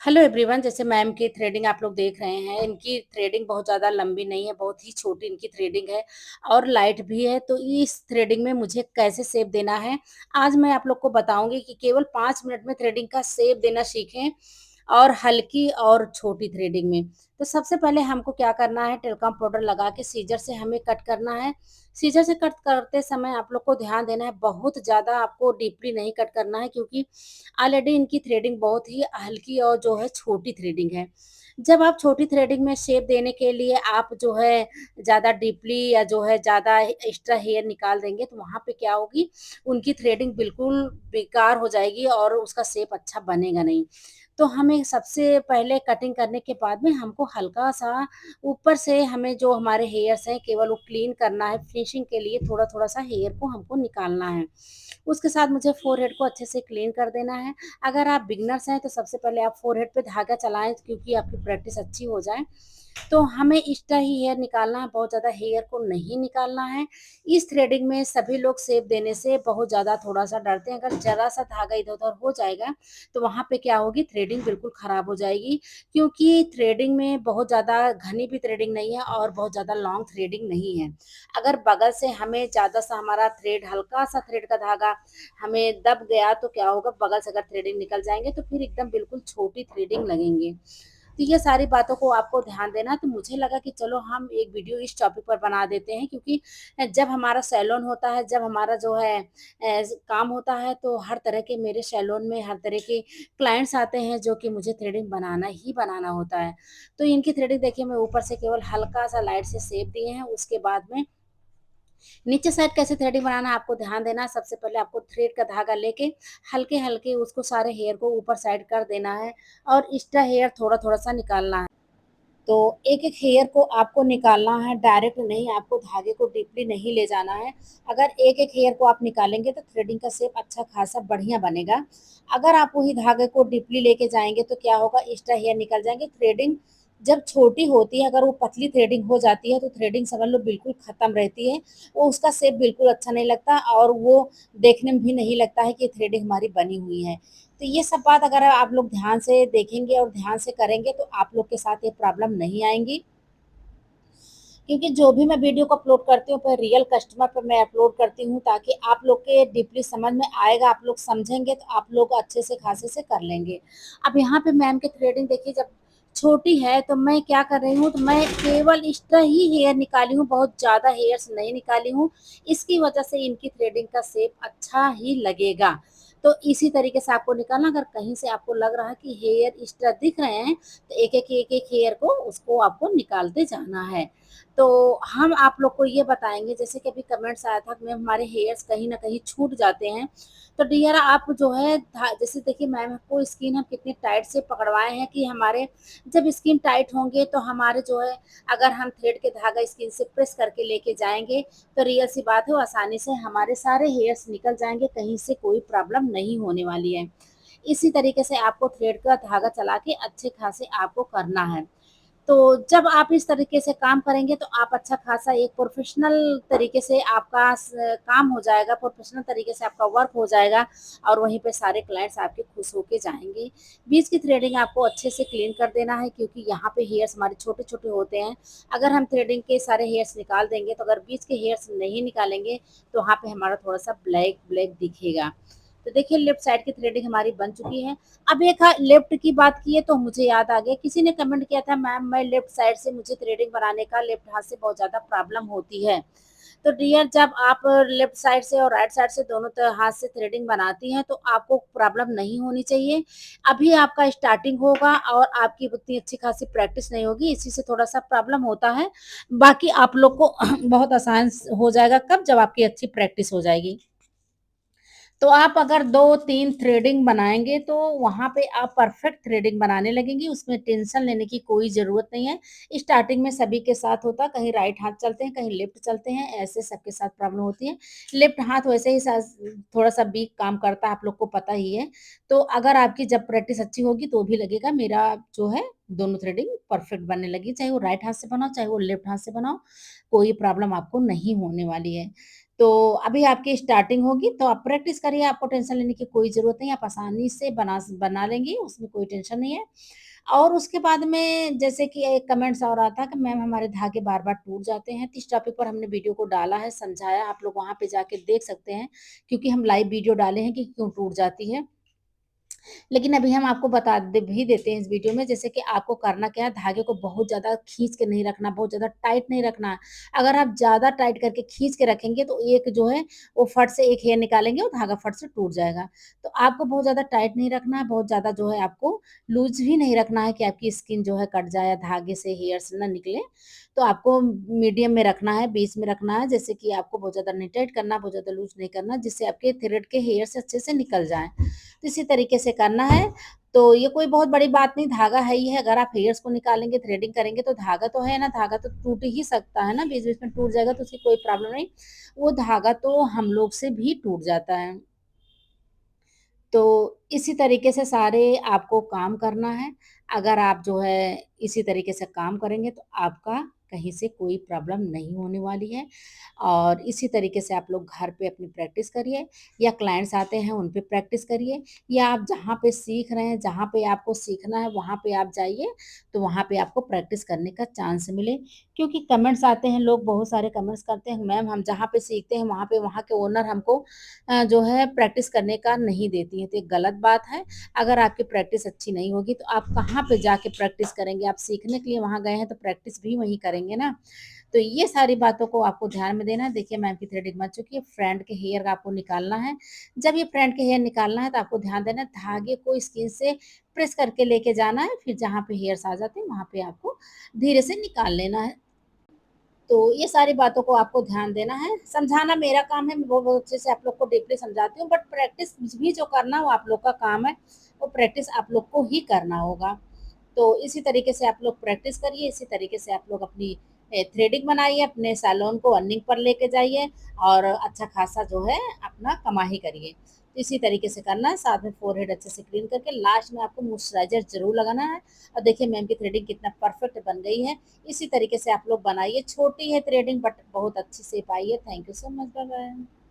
Hello everyone, जैसे ma'am की threading आप लोग देख रहे हैं, इनकी थ्रेडिंग बहुत ज़्यादा लंबी नहीं है, बहुत ही छोटी इनकी थ्रेडिंग है और लाइट भी है। तो इस थ्रेडिंग में मुझे कैसे शेप देना है, आज मैं आप लोग को बताऊंगी कि केवल 5 मिनट में थ्रेडिंग का शेप देना सीखें और हल्की और छोटी थ्रेडिंग में। तो सबसे पहले हमको क्या करना है, टेल्कम पाउडर लगा के सीजर से हमें कट करना है। सीजर से कट करते समय आप लोग को ध्यान देना है, बहुत ज़्यादा आपको डीपली नहीं कट करना है, क्योंकि ऑलरेडी इनकी थ्रेडिंग बहुत ही हल्की और जो है छोटी थ्रेडिंग है। जब आप छोटी थ्रेडिंग में शेप देने के लिए आप जो है ज़्यादा डीपली या जो है ज़्यादा एक्स्ट्रा हेयर निकाल देंगे, तो वहाँ पे क्या होगी, उनकी थ्रेडिंग बिल्कुल बेकार हो जाएगी और उसका शेप अच्छा बनेगा नहीं। तो हमें सबसे पहले कटिंग करने के बाद में हमको हल्का सा ऊपर से हमें जो हमारे हेयर्स हैं केवल वो क्लीन करना है, फिनिशिंग के लिए थोड़ा थोड़ा सा हेयर को हमको निकालना है। उसके साथ मुझे फोरहेड को अच्छे से क्लीन कर देना है। अगर आप बिगनर्स हैं तो सबसे पहले आप फोरहेड पे धागा चलाएं, क्योंकि आपकी प्रैक्टिस अच्छी हो जाए। तो हमें एक्स्ट्रा ही हेयर निकालना है, बहुत ज़्यादा हेयर को नहीं निकालना है। इस थ्रेडिंग में सभी लोग शेप देने से बहुत ज़्यादा थोड़ा-सा डरते हैं, अगर ज़रा-सा धागा इधर-उधर हो जाएगा, तो वहाँ पे क्या होगी, थ्रेडिंग बिल्कुल खराब हो जाएगी। क्योंकि थ्रेडिंग में बहुत ज़्यादा घनी भी थ्रेडिंग नहीं है और बहुत ज़्यादा लॉन्ग थ्रेडिंग नहीं है। अगर बगल से हमें ज़्यादा-सा हमारा थ्रेड, हल्का-सा थ्रेड का धागा हमें दब गया, तो क्या होगा, बगल से अगर थ्रेडिंग निकल जाएँगे, तो फिर एकदम बिल्कुल छोटी थ्रेडिंग लगेंगे। तो ये सारी बातों को आपको ध्यान देना। तो मुझे लगा कि चलो हम एक वीडियो इस टॉपिक पर बना देते हैं, क्योंकि जब हमारा सैलून होता है, जब हमारा जो है काम होता है, तो हर तरह के मेरे सैलून में हर तरह के क्लाइंट्स आते हैं जो कि मुझे थ्रेडिंग बनाना ही बनाना होता है। तो इनकी थ्रेडिंग देखिए, मैं ऊपर से केवल हल्का सा लाइट से शेप दिए हैं। उसके बाद में नीचे साइड कैसे थ्रेडिंग बनाना है आपको ध्यान देना है। सबसे पहले आपको थ्रेड का धागा लेके हल्के-हल्के उसको सारे हेयर को ऊपर साइड कर देना है और एक्स्ट्रा हेयर थोड़ा-थोड़ा सा निकालना है। तो एक-एक हेयर को आपको निकालना है, डायरेक्ट नहीं, आपको धागे को डीपली नहीं ले जाना है। अगर एक-एक हेयर को आप निकालेंगे तो थ्रेडिंग का शेप अच्छा खासा बढ़िया बनेगा। अगर आप वही धागे को डीपली लेके जाएँगे तो क्या होगा, एक्स्ट्रा हेयर निकल जाएँगे। थ्रेडिंग जब छोटी होती है, अगर वो पतली थ्रेडिंग हो जाती है, तो थ्रेडिंग समझ लो बिल्कुल खत्म रहती है। वो उसका शेप बिल्कुल अच्छा नहीं लगता और वो देखने में भी नहीं लगता है कि थ्रेडिंग हमारी बनी हुई है। तो ये सब बात अगर आप लोग ध्यान से देखेंगे और ध्यान से करेंगे तो आप लोग के साथ ये प्रॉब्लम नहीं आएँगी। क्योंकि जो भी मैं वीडियो को अपलोड करती हूँ, पर रियल कस्टमर पे मैं अपलोड करती हूँ, ताकि आप लोग के डीपली समझ में आएगा, आप लोग समझेंगे तो आप लोग अच्छे से खासे से कर लेंगे। अब यहाँ पे मैम की थ्रेडिंग देखिए, जब छोटी है तो मैं क्या कर रही हूँ, तो मैं केवल एक्स्ट्रा ही हेयर निकाली हूँ, बहुत ज़्यादा हेयर्स नहीं निकाली हूँ। इसकी वजह से इनकी थ्रेडिंग का शेप अच्छा ही लगेगा। तो इसी तरीके से आपको निकालना, अगर कहीं से आपको लग रहा है कि हेयर एक्स्ट्रा दिख रहे हैं, तो एक-एक हेयर को उसको आपको निकालते जाना है। तो हम आप लोग को ये बताएँगे, जैसे कि अभी कमेंट्स आया था कि मैम हमारे हेयर्स कहीं न कहीं छूट जाते हैं। तो डियर आप जो है जैसे देखिए, मैम को स्किन हम कितनी टाइट से पकड़वाए हैं कि हमारे जब स्किन टाइट होंगे तो हमारे जो है, अगर हम थ्रेड के धागा स्किन से प्रेस करके लेके जाएँगे, तो रियल सी बात है वो आसानी से हमारे सारे हेयर्स निकल जाएँगे, कहीं से कोई प्रॉब्लम नहीं होने वाली है। इसी तरीके से आपको थ्रेड का धागा चला के अच्छे खासे आपको करना है। तो जब आप इस तरीके से काम करेंगे तो आप अच्छा खासा एक प्रोफेशनल तरीके से आपका काम हो जाएगा, प्रोफेशनल तरीके से आपका वर्क हो जाएगा और वहीं पे सारे क्लाइंट्स आपके खुश होके जाएँगे। बीच की थ्रेडिंग आपको अच्छे से क्लीन कर देना है, क्योंकि यहाँ पे हेयर्स हमारे छोटे-छोटे होते हैं। अगर हम थ्रेडिंग के सारे हेयर्स निकाल देंगे, तो अगर बीच के हेयर्स नहीं निकालेंगे, तो वहाँ पे हमारा थोड़ा-सा ब्लैक-ब्लैक दिखेगा। तो देखिए, लेफ्ट साइड की थ्रेडिंग हमारी बन चुकी है। अब एक लेफ्ट की बात की है तो मुझे याद आ गया, किसी ने कमेंट किया था, मैम मैं लेफ्ट साइड से, मुझे थ्रेडिंग बनाने का लेफ्ट हाथ से बहुत ज़्यादा प्रॉब्लम होती है। तो डियर, जब आप लेफ्ट साइड से और राइट साइड से दोनों हाथ से थ्रेडिंग बनाती हैं तो आपको प्रॉब्लम नहीं होनी चाहिए। अभी आपका स्टार्टिंग होगा और आपकी उतनी अच्छी खासी प्रैक्टिस नहीं होगी, इसी से थोड़ा सा प्रॉब्लम होता है। बाकी आप लोग को बहुत आसान हो जाएगा, कब, जब आपकी अच्छी प्रैक्टिस हो जाएगी। तो आप अगर 2-3 थ्रेडिंग बनाएँगे तो वहाँ पे आप परफेक्ट थ्रेडिंग बनाने लगेंगी, उसमें टेंशन लेने की कोई ज़रूरत नहीं है। स्टार्टिंग में सभी के साथ होता है, कहीं राइट हाथ चलते हैं, कहीं लेफ्ट चलते हैं, ऐसे सबके साथ प्रॉब्लम होती है। लेफ्ट हाथ वैसे ही थोड़ा-सा वीक काम करता है, आप लोग को पता ही है। तो अगर आपकी जब प्रैक्टिस अच्छी होगी तो भी लगेगा मेरा जो है दोनों थ्रेडिंग परफेक्ट बनने लगी, चाहे वो राइट हाथ से बनाओ, चाहे वो लेफ्ट हाथ से बनाओ, कोई प्रॉब्लम आपको नहीं होने वाली है। तो अभी आपकी स्टार्टिंग होगी तो आप प्रैक्टिस करिए, आपको टेंशन लेने की कोई ज़रूरत नहीं है, आप आसानी से बना लेंगी, उसमें कोई टेंशन नहीं है। और उसके बाद में जैसे कि एक कमेंट्स और आता है कि मैम हमारे धागे बार-बार टूट जाते हैं, तो इस टॉपिक पर हमने वीडियो को डाला है, समझाया, आप लोग वहाँ पे जाके देख सकते हैं, क्योंकि हम लाइव वीडियो डाले हैं कि क्यों टूट जाती है। लेकिन अभी हम आपको बता दे भी देते हैं इस वीडियो में, जैसे कि आपको करना क्या है, धागे को बहुत ज़्यादा खींच के नहीं रखना, बहुत ज़्यादा टाइट नहीं रखना है। अगर आप ज़्यादा टाइट करके खींच के रखेंगे तो एक जो है वो फट से एक हेयर निकालेंगे और धागा फट से टूट जाएगा। तो आपको बहुत ज़्यादा टाइट नहीं रखना है, बहुत ज़्यादा जो है आपको लूज़ भी नहीं रखना है कि आपकी स्किन जो है कट जाए या धागे से हेयर्स ना निकले। तो आपको मीडियम में रखना है, बीच में रखना है, जैसे कि आपको बहुत ज़्यादा नहीं टाइट करना, बहुत ज़्यादा लूज़ नहीं करना, जिससे आपके थ्रेड के हेयर्स अच्छे से निकल जाएँ। तो इसी तरीके से करना है। तो ये कोई बहुत बड़ी बात नहीं, धागा है ही है, अगर आप हेयर्स को निकालेंगे, थ्रेडिंग करेंगे तो धागा तो है ना, धागा तो टूट ही सकता है ना, बीच-बीच में टूट जाएगा तो उसकी कोई प्रॉब्लम नहीं। वो धागा तो हम लोग से भी टूट जाता है। तो इसी तरीके से सारे आपको काम करना है। अगर आप जो है इसी तरीके से काम करेंगे तो आपका कहीं से कोई प्रॉब्लम नहीं होने वाली है। और इसी तरीके से आप लोग घर पे अपनी प्रैक्टिस करिए, या क्लाइंट्स आते हैं उन पे प्रैक्टिस करिए, या आप जहाँ पे सीख रहे हैं, जहाँ पे आपको सीखना है वहाँ पे आप जाइए, तो वहाँ पे आपको प्रैक्टिस करने का चांस मिले। क्योंकि कमेंट्स आते हैं, लोग बहुत सारे कमेंट्स करते हैं, मैम हम जहाँ पे सीखते हैं वहाँ पे वहाँ के ओनर हमको जो है प्रैक्टिस करने का नहीं देती हैं, तो ये गलत बात है। अगर आपकी प्रैक्टिस अच्छी नहीं होगी तो आप कहाँ पे जाके प्रैक्टिस करेंगे? आप सीखने के लिए वहाँ गए हैं तो प्रैक्टिस भी वहीं करेंगे ना। तो ये सारी बातों को आपको ध्यान में देना है। देखिए मैम की थ्रेडिंग बन चुकी है, फ्रंट के हेयर आपको निकालना है। जब ये फ्रंट के हेयर निकालना है तो आपको ध्यान देना है, धागे को स्किन से प्रेस करके लेके जाना है, फिर जहाँ पे हेयर्स आ जाते हैं वहाँ पे आपको धीरे से निकाल लेना है। तो ये सारी बातों को आपको ध्यान देना है। समझाना मेरा काम है, मैं बहुत अच्छे से आप लोग को डीपली समझाती हूँ, बट प्रैक्टिस भी जो करना वो आप लोग का काम है, वो प्रैक्टिस आप लोग को ही करना होगा। तो इसी तरीके से आप लोग प्रैक्टिस करिए, इसी तरीके से आप लोग अपनी थ्रेडिंग बनाइए, अपने सैलून को अर्निंग पर लेके जाइए और अच्छा खासा जो है अपना कमाई करिए। तो इसी तरीके से करना है, साथ में फोरहेड अच्छे से क्लीन करके लास्ट में आपको मॉइस्चराइज़र ज़रूर लगाना है। और देखिए मैम की थ्रेडिंग कितना परफेक्ट बन गई है। इसी तरीके से आप लोग बनाइए, छोटी है थ्रेडिंग बट बहुत अच्छी शेप आई है। Thank you so much, bye bye.